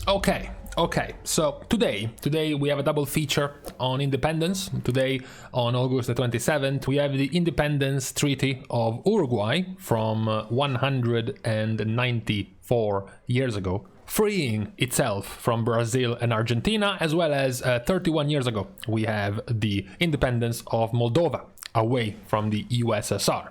Okay, so today we have a double feature on independence. Today, on August the 27th, we have the Independence Treaty of Uruguay from 194 years ago, freeing itself from Brazil and Argentina, as well as 31 years ago, we have the independence of Moldova, away from the USSR.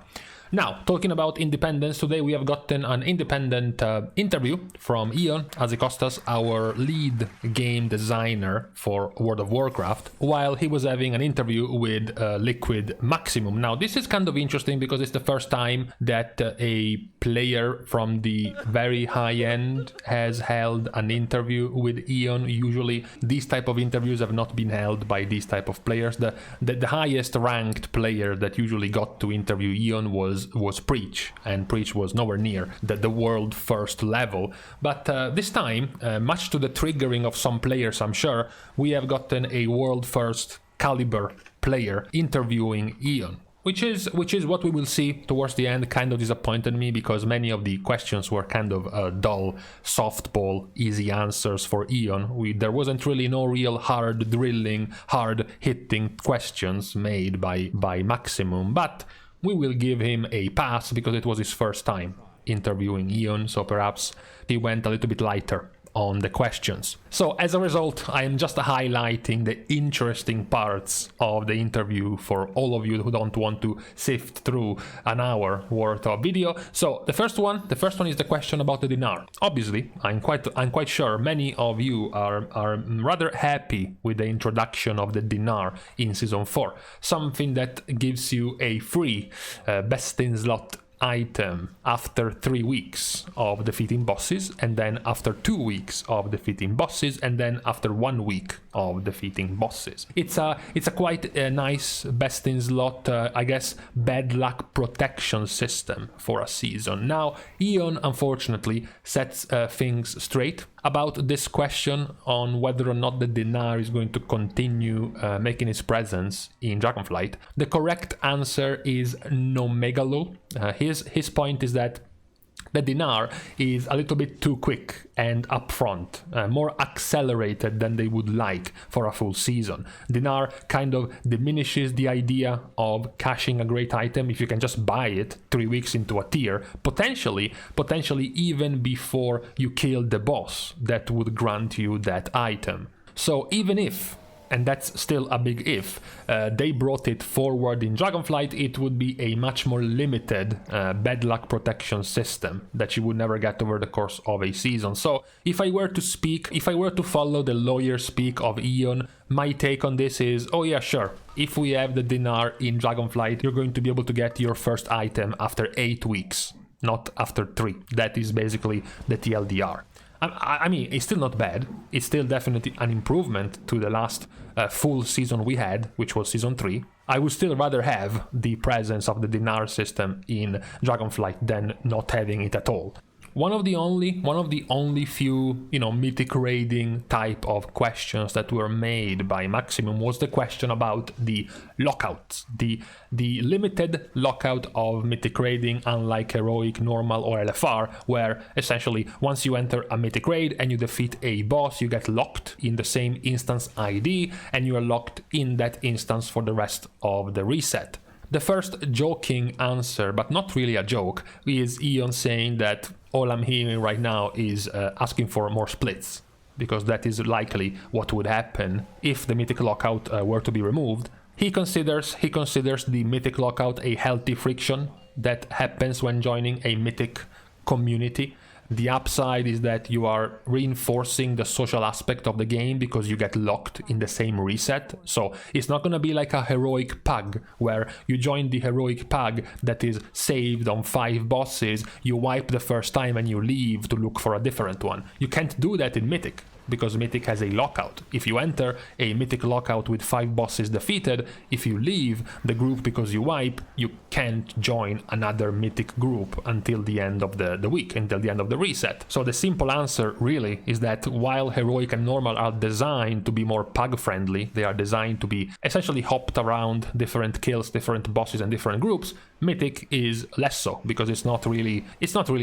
Now, talking about independence, today we have gotten an independent interview from Ion Hazzikostas, our lead game designer for World of Warcraft, while he was having an interview with Liquid Maximum. Now, this is kind of interesting because it's the first time that a player from the very high end has held an interview with Ion. Usually, these type of interviews have not been held by these type of players. The highest ranked player that usually got to interview Ion was Preach, and Preach was nowhere near the world first level. But this time, much to the triggering of some players, I'm sure, we have gotten a world first caliber player interviewing Ion. Which is what we will see towards the end. Kind of disappointed me because many of the questions were kind of dull, softball, easy answers for Ion. There wasn't really no real hard drilling, hard hitting questions made by Maximum, but we will give him a pass because it was his first time interviewing Ion, so perhaps he went a little bit lighter on the questions. So as a result, I am just highlighting the interesting parts of the interview for all of you who don't want to sift through an hour worth of video. So the first one is the question about the dinar. Obviously, I'm quite sure many of you are rather happy with the introduction of the dinar in Season 4. Something that gives you a free best in slot item after 3 weeks of defeating bosses, and then after 2 weeks of defeating bosses, and then after 1 week of defeating bosses. It's a quite nice best in slot, I guess, bad luck protection system for a season. Now, Ion unfortunately sets things straight about this question on whether or not the dinar is going to continue making its presence in Dragonflight. The correct answer is no megalo. His point is that the dinar is a little bit too quick and upfront, more accelerated than they would like for a full season. Dinar kind of diminishes the idea of cashing a great item if you can just buy it 3 weeks into a tier, potentially even before you kill the boss that would grant you that item. So even if, and that's still a big if, they brought it forward in Dragonflight, it would be a much more limited bad luck protection system that you would never get over the course of a season. So if I were to follow the lawyer speak of Ion, my take on this is, oh yeah, sure, if we have the dinar in Dragonflight, you're going to be able to get your first item after 8 weeks, not after 3. That is basically the TLDR. I mean, it's still not bad. It's still definitely an improvement to the last full season we had, which was Season 3. I would still rather have the presence of the dinar system in Dragonflight than not having it at all. One of the only few, mythic raiding type of questions that were made by Maximum was the question about the lockouts, the limited lockout of mythic raiding, unlike heroic, normal, or LFR, where essentially once you enter a mythic raid and you defeat a boss, you get locked in the same instance ID, and you are locked in that instance for the rest of the reset. The first joking answer, but not really a joke, is Ion saying that all I'm hearing right now is asking for more splits, because that is likely what would happen if the mythic lockout were to be removed. He considers the mythic lockout a healthy friction that happens when joining a mythic community. The upside is that you are reinforcing the social aspect of the game because you get locked in the same reset. So it's not going to be like a heroic pug where you join the heroic pug that is saved on 5 bosses, you wipe the first time and you leave to look for a different one. You can't do that in Mythic, because Mythic has a lockout. If you enter a Mythic lockout with 5 bosses defeated, if you leave the group because you wipe, you can't join another Mythic group until the end of the week, until the end of the reset. So the simple answer really is that while Heroic and Normal are designed to be more pug friendly, they are designed to be essentially hopped around different kills, different bosses and different groups, Mythic is less so, because it's not really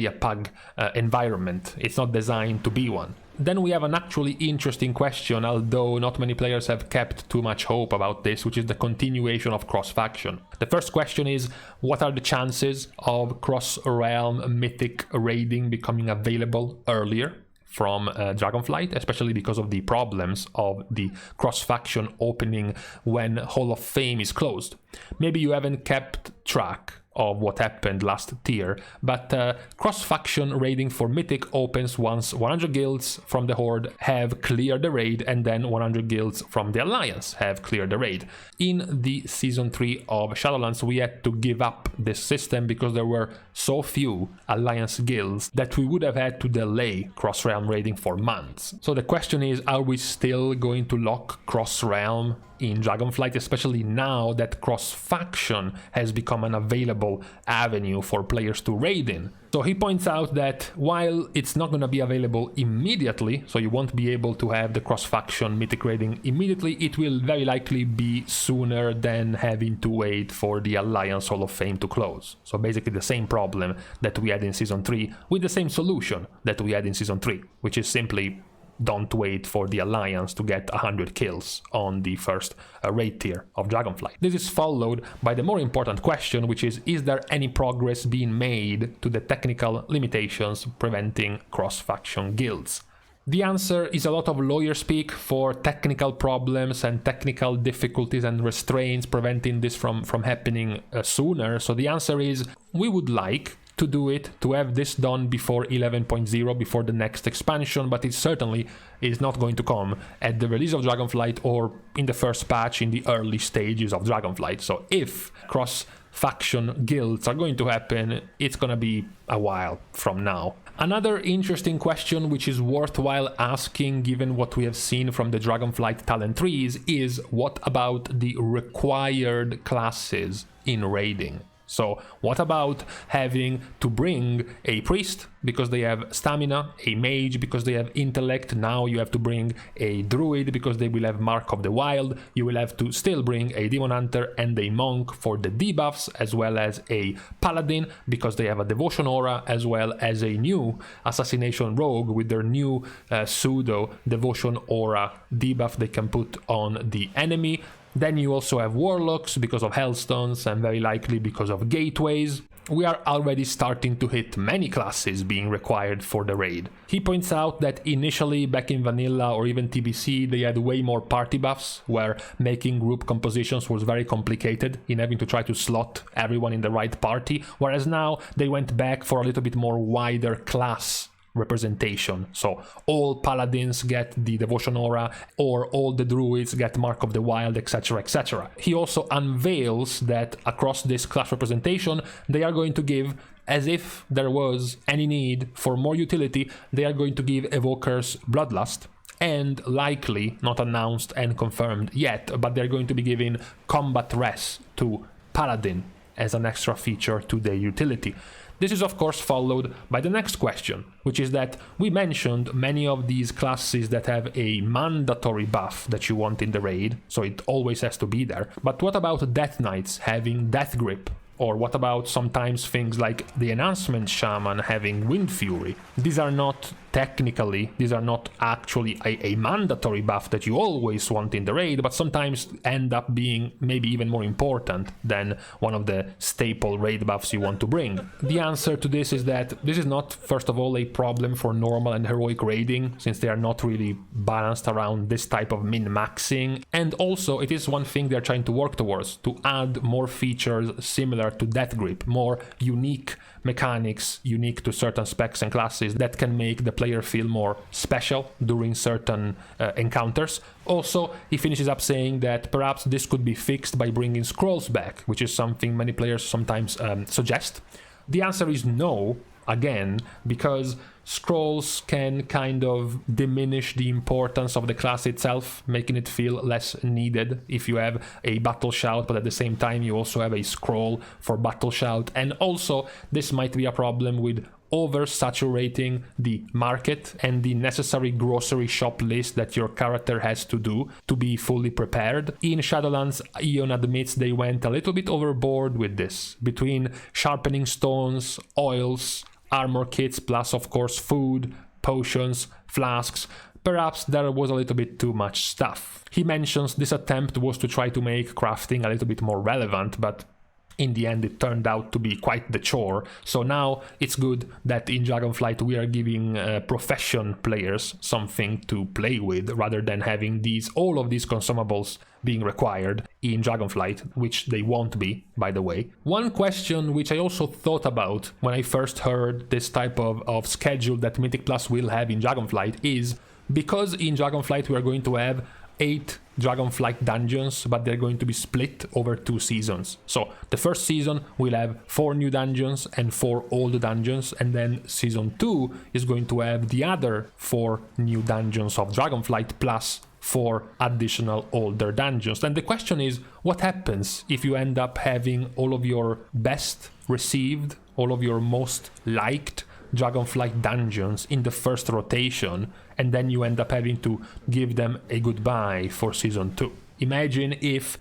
a pug environment. It's not designed to be one. Then we have an actually interesting question, although not many players have kept too much hope about this, which is the continuation of cross-faction. The first question is, what are the chances of cross-realm mythic raiding becoming available earlier from Dragonflight, especially because of the problems of the cross-faction opening when Hall of Fame is closed? Maybe you haven't kept track of what happened last tier, but cross-faction raiding for Mythic opens once 100 guilds from the Horde have cleared the raid, and then 100 guilds from the Alliance have cleared the raid. In the Season 3 of Shadowlands, we had to give up this system because there were so few Alliance guilds that we would have had to delay cross-realm raiding for months. So the question is, are we still going to lock cross-realm in Dragonflight, especially now that cross-faction has become an available avenue for players to raid in? So he points out that while it's not going to be available immediately, so you won't be able to have the cross-faction mythic raiding immediately, it will very likely be sooner than having to wait for the Alliance Hall of Fame to close. So basically the same problem that we had in Season 3 with the same solution that we had in Season 3, which is simply don't wait for the Alliance to get 100 kills on the first raid tier of Dragonflight. This is followed by the more important question, which is there any progress being made to the technical limitations preventing cross-faction guilds? The answer is a lot of lawyer speak for technical problems and technical difficulties and restraints preventing this from happening sooner. So the answer is, we would like to do it, to have this done before 11.0, before the next expansion, but it certainly is not going to come at the release of Dragonflight or in the first patch in the early stages of Dragonflight. So if cross-faction guilds are going to happen, it's gonna be a while from now. Another interesting question, which is worthwhile asking given what we have seen from the Dragonflight talent trees, is what about the required classes in raiding? So what about having to bring a priest because they have stamina, a mage because they have intellect, now you have to bring a druid because they will have Mark of the Wild, you will have to still bring a demon hunter and a monk for the debuffs, as well as a paladin because they have a devotion aura, as well as a new assassination rogue with their new pseudo devotion aura debuff they can put on the enemy. Then you also have warlocks because of hellstones and very likely because of gateways. We are already starting to hit many classes being required for the raid. He points out that initially back in vanilla or even TBC they had way more party buffs, where making group compositions was very complicated in having to try to slot everyone in the right party, whereas now they went back for a little bit more wider class representation. So all paladins get the devotion aura, or all the druids get Mark of the Wild, etc, etc. He also unveils that across this class representation they are going to give, as if there was any need for more utility, they are going to give evokers Bloodlust, and likely, not announced and confirmed yet, but they're going to be giving combat res to paladin as an extra feature to their utility. This is of course followed by the next question, which is that we mentioned many of these classes that have a mandatory buff that you want in the raid, so it always has to be there. But what about Death Knights having Death Grip? Or what about sometimes things like the Enhancement Shaman having Wind Fury? These are not actually a mandatory buff that you always want in the raid, but sometimes end up being maybe even more important than one of the staple raid buffs you want to bring. The answer to this is that this is not, first of all, a problem for normal and heroic raiding, since they are not really balanced around this type of min-maxing, and also it is one thing they're trying to work towards, to add more features similar to Death Grip, more unique mechanics unique to certain specs and classes that can make the player feel more special during certain encounters. Also, he finishes up saying that perhaps this could be fixed by bringing scrolls back, which is something many players sometimes suggest. The answer is no, again, because scrolls can kind of diminish the importance of the class itself, making it feel less needed if you have a battle shout, but at the same time you also have a scroll for battle shout. And also this might be a problem with oversaturating the market and the necessary grocery shop list that your character has to do to be fully prepared. In Shadowlands, Ion admits they went a little bit overboard with this, between sharpening stones, oils, armor kits, plus of course food, potions, flasks. Perhaps there was a little bit too much stuff. He mentions this attempt was to try to make crafting a little bit more relevant, but in the end it turned out to be quite the chore. So now it's good that in Dragonflight we are giving profession players something to play with, rather than having all of these consumables being required in Dragonflight, which they won't be, by the way. One question which I also thought about when I first heard this type of schedule that Mythic Plus will have in Dragonflight is, because in Dragonflight we are going to have 8 Dragonflight dungeons, but they're going to be split over 2 seasons. So the first season we'll have 4 new dungeons and 4 old dungeons, and then season 2 is going to have the other 4 new dungeons of Dragonflight plus 4 additional older dungeons. And the question is, what happens if you end up having all of your best received, all of your most liked Dragonflight dungeons in the first rotation, and then you end up having to give them a goodbye for season 2. Imagine if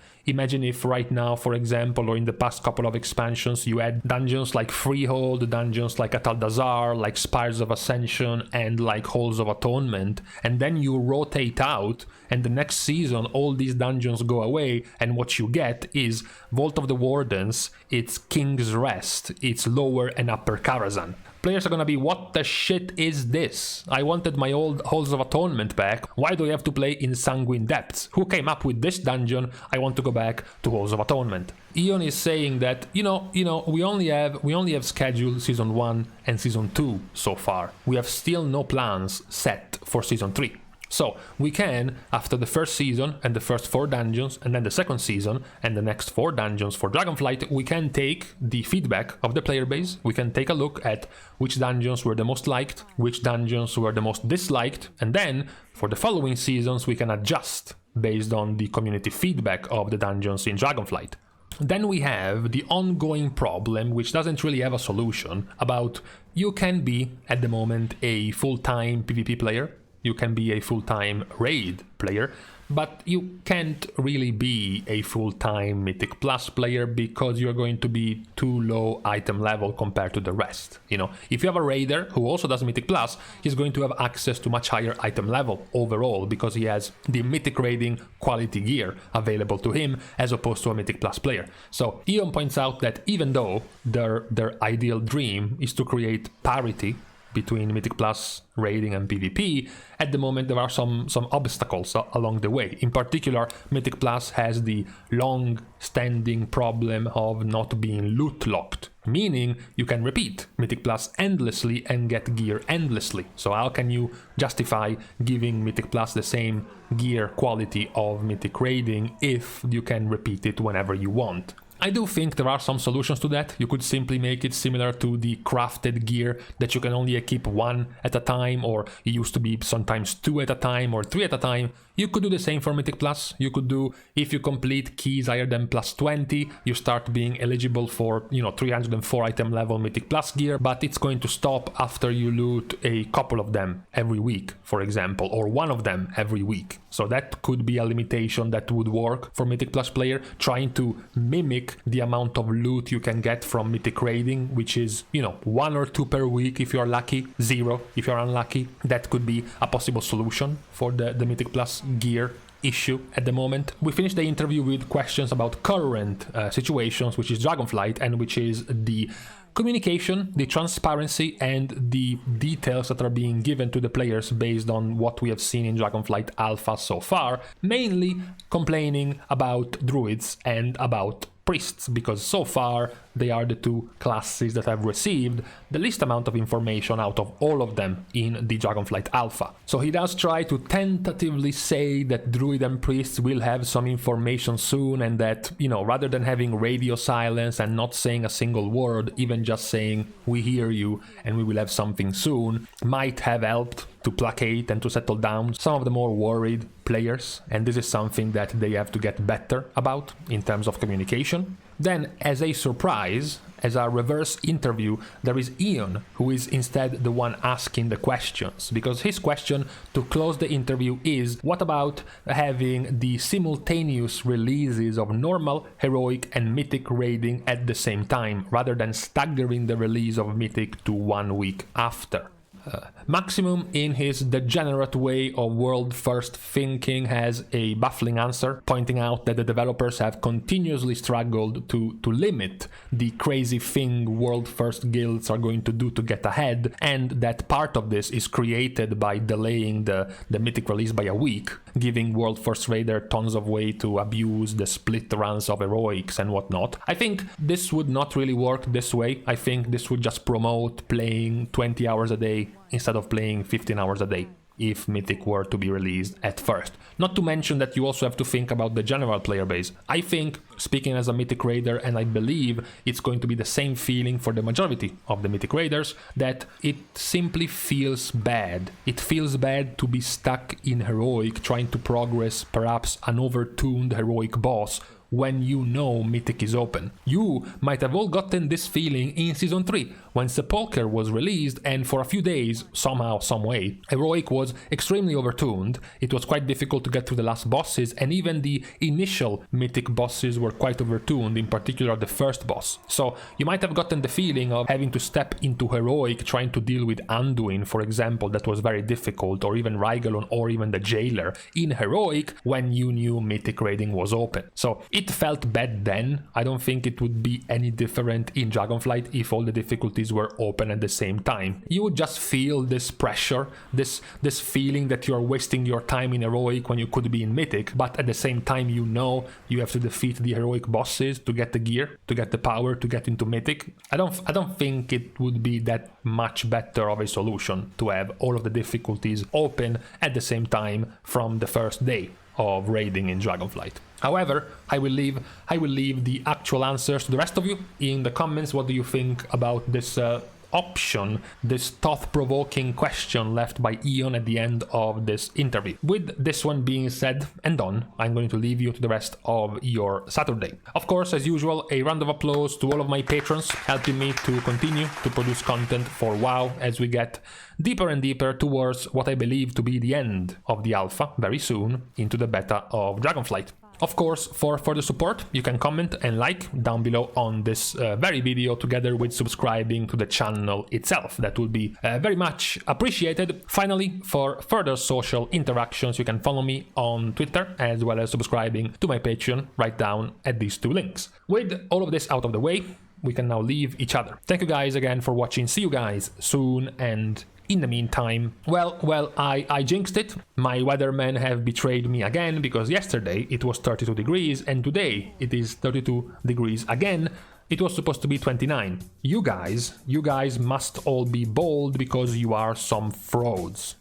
right now, for example, or in the past couple of expansions, you had dungeons like Freehold, dungeons like Ataldazar, like Spires of Ascension, and like Halls of Atonement, and then you rotate out, and the next season all these dungeons go away, and what you get is Vault of the Wardens, it's King's Rest, it's Lower and Upper Karazhan. Players are gonna be, what the shit is this? I wanted my old Halls of Atonement back. Why do I have to play in Sanguine Depths? Who came up with this dungeon? I want to go back to Halls of Atonement. Ion is saying that, we only have scheduled season 1 and season 2 so far. We have still no plans set for season 3. So we can, after the first season and the first 4 dungeons, and then the second season and the next 4 dungeons for Dragonflight, we can take the feedback of the player base. We can take a look at which dungeons were the most liked, which dungeons were the most disliked, and then for the following seasons we can adjust based on the community feedback of the dungeons in Dragonflight. Then we have the ongoing problem, which doesn't really have a solution, about you can be, at the moment, a full-time PvP player. You can be a full-time raid player, but you can't really be a full-time Mythic Plus player because you're going to be too low item level compared to the rest. If you have a raider who also does Mythic Plus, he's going to have access to much higher item level overall because he has the Mythic raiding quality gear available to him as opposed to a Mythic Plus player. So Ion points out that even though their ideal dream is to create parity between Mythic Plus raiding and PvP, at the moment there are some obstacles along the way. In particular, Mythic Plus has the long-standing problem of not being loot locked, meaning you can repeat Mythic Plus endlessly and get gear endlessly. So how can you justify giving Mythic Plus the same gear quality of Mythic raiding if you can repeat it whenever you want? I do think there are some solutions to that. You could simply make it similar to the crafted gear, that you can only equip 1 at a time, or it used to be sometimes 2 at a time or 3 at a time. You could do the same for Mythic Plus. You could do, if you complete keys higher than plus 20, you start being eligible for, 304 item level Mythic Plus gear, but it's going to stop after you loot a couple of them every week, for example, or one of them every week. So that could be a limitation that would work for Mythic Plus player, trying to mimic the amount of loot you can get from Mythic raiding, which is, 1 or 2 per week if you're lucky, 0 if you're unlucky. That could be a possible solution for the Mythic Plus gear issue at the moment. We finished the interview with questions about current situations, which is Dragonflight, and which is the communication, the transparency, and the details that are being given to the players based on what we have seen in Dragonflight Alpha so far, mainly complaining about druids and about priests, because so far they are the 2 classes that have received the least amount of information out of all of them in the Dragonflight Alpha. So he does try to tentatively say that druid and priests will have some information soon, and that, rather than having radio silence and not saying a single word, even just saying we hear you and we will have something soon, might have helped to placate and to settle down some of the more worried players, and this is something that they have to get better about in terms of communication. Then, as a surprise, as a reverse interview, there is Ion, who is instead the one asking the questions, because his question to close the interview is, what about having the simultaneous releases of normal, heroic and mythic raiding at the same time, rather than staggering the release of mythic to 1 week after? Maximum, in his degenerate way of world-first thinking, has a baffling answer, pointing out that the developers have continuously struggled to limit the crazy thing world-first guilds are going to do to get ahead, and that part of this is created by delaying the Mythic release by a week, giving world-first raider tons of way to abuse the split runs of heroics and whatnot. I think this would not really work this way. I think this would just promote playing 20 hours a day instead of playing 15 hours a day if Mythic were to be released at first. Not to mention that you also have to think about the general player base. I think, speaking as a Mythic Raider, and I believe it's going to be the same feeling for the majority of the Mythic Raiders, that it simply feels bad. It feels bad to be stuck in Heroic, trying to progress perhaps an overtuned Heroic boss when you know Mythic is open. You might have all gotten this feeling in Season 3, when Sepulcher was released, and for a few days, somehow, someway, Heroic was extremely overtuned. It was quite difficult to get through the last bosses, and even the initial Mythic bosses were quite overtuned, in particular the first boss. So you might have gotten the feeling of having to step into Heroic, trying to deal with Anduin, for example, that was very difficult, or even Rygalon, or even the Jailer in Heroic, when you knew Mythic raiding was open. So it felt bad then. I don't think it would be any different in Dragonflight if all the difficulties were open at the same time. You would just feel this pressure, this feeling that you're wasting your time in Heroic when you could be in Mythic, but at the same time you know you have to defeat the Heroic bosses to get the gear, to get the power, to get into Mythic. I don't think it would be that much better of a solution to have all of the difficulties open at the same time from the first day of raiding in Dragonflight. However, I will leave the actual answers to the rest of you in the comments. What do you think about this option, this thought-provoking question left by Ion at the end of this interview? With this one being said and done, I'm going to leave you to the rest of your Saturday. Of course, as usual, a round of applause to all of my patrons, helping me to continue to produce content for WoW as we get deeper and deeper towards what I believe to be the end of the alpha very soon into the beta of Dragonflight. Of course, for further support, you can comment and like down below on this very video, together with subscribing to the channel itself. That would be very much appreciated. Finally, for further social interactions, you can follow me on Twitter, as well as subscribing to my Patreon right down at these two links. With all of this out of the way, we can now leave each other. Thank you guys again for watching. See you guys soon, and in the meantime, well, I jinxed it. My weathermen have betrayed me again, because yesterday it was 32 degrees and today it is 32 degrees again. It was supposed to be 29. You guys must all be bold, because you are some frauds.